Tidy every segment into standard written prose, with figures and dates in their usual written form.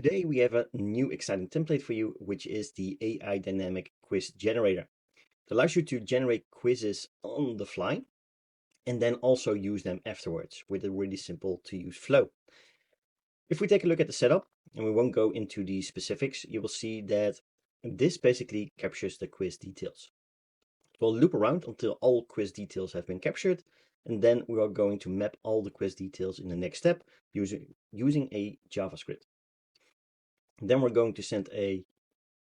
Today we have a new exciting template for you, which is the AI Dynamic Quiz Generator. It allows you to generate quizzes on the fly and then also use them afterwards with a really simple to use flow. If we take a look at the setup, and we won't go into the specifics, you will see that this basically captures the quiz details. It will loop around until all quiz details have been captured, and then we are going to map all the quiz details in the next step using a JavaScript. Then we're going to send a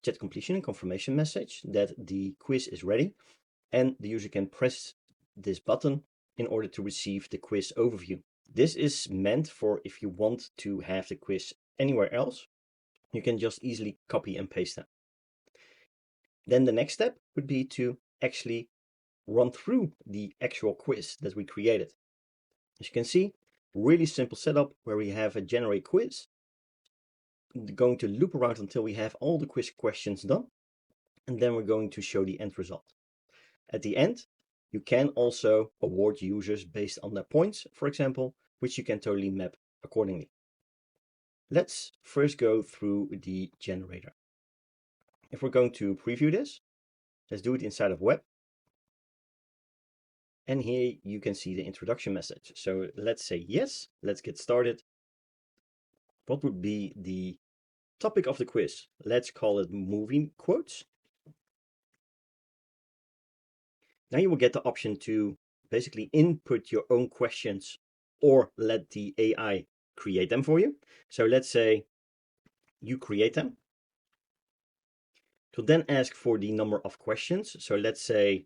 chat completion and confirmation message that the quiz is ready, and the user can press this button in order to receive the quiz overview. This is meant for if you want to have the quiz anywhere else, you can just easily copy and paste them. Then the next step would be to actually run through the actual quiz that we created. As you can see, really simple setup where we have a generate quiz, going to loop around until we have all the quiz questions done, and then we're going to show the end result. At the end, you can also award users based on their points, for example, which you can totally map accordingly. Let's first go through the generator. If we're going to preview this, let's do it inside of web. And here you can see the introduction message. So let's say yes, let's get started. What would be the topic of the quiz? Let's call it movie quotes. Now you will get the option to basically input your own questions or let the AI create them for you. So let's say you create them. It will then ask for the number of questions. So let's say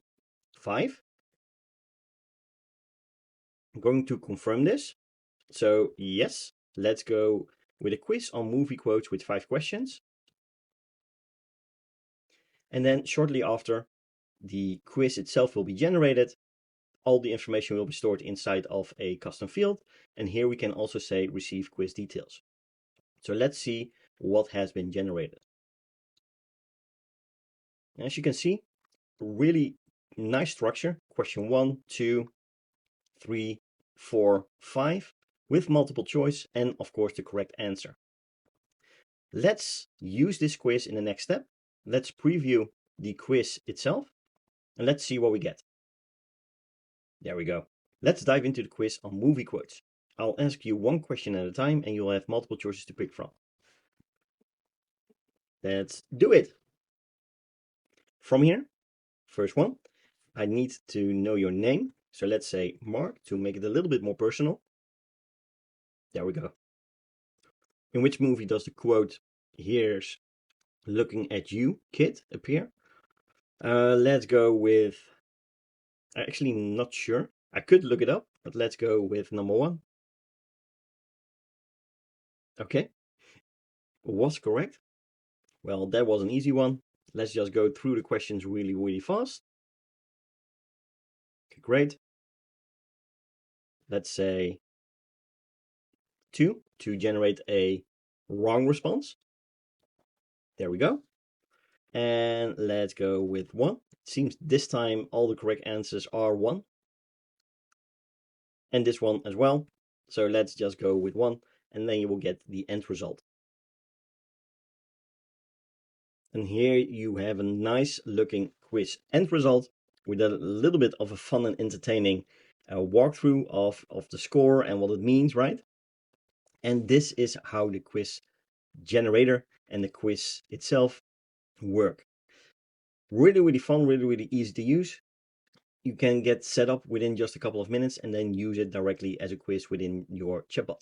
5. I'm going to confirm this. So yes, let's go with a quiz on movie quotes with 5 questions. And then shortly after, the quiz itself will be generated. All the information will be stored inside of a custom field. And here we can also say receive quiz details. So let's see what has been generated. As you can see, really nice structure. Question 1, 2, 3, 4, 5 with multiple choice and of course the correct answer. Let's use this quiz in the next step. Let's preview the quiz itself and let's see what we get. There we go. Let's dive into the quiz on movie quotes. I'll ask you one question at a time and you'll have multiple choices to pick from. Let's do it. From here, first one, I need to know your name. So let's say Mark to make it a little bit more personal. There we go. In which movie does the quote, "Here's looking at you, kid," appear? Let's go with, I'm actually not sure. I could look it up, but let's go with number 1. Okay, was correct. Well, that was an easy one. Let's just go through the questions really fast. Okay, great. Let's say 2 to generate a wrong response. There we go. And let's go with 1. It seems this time all the correct answers are 1. And this one as well. So let's just go with 1 and then you will get the end result. And here you have a nice looking quiz end result with a little bit of a fun and entertaining walkthrough of the score and what it means, right? And this is how the quiz generator and the quiz itself work. Really fun, really easy to use. You can get set up within just a couple of minutes and then use it directly as a quiz within your chatbot.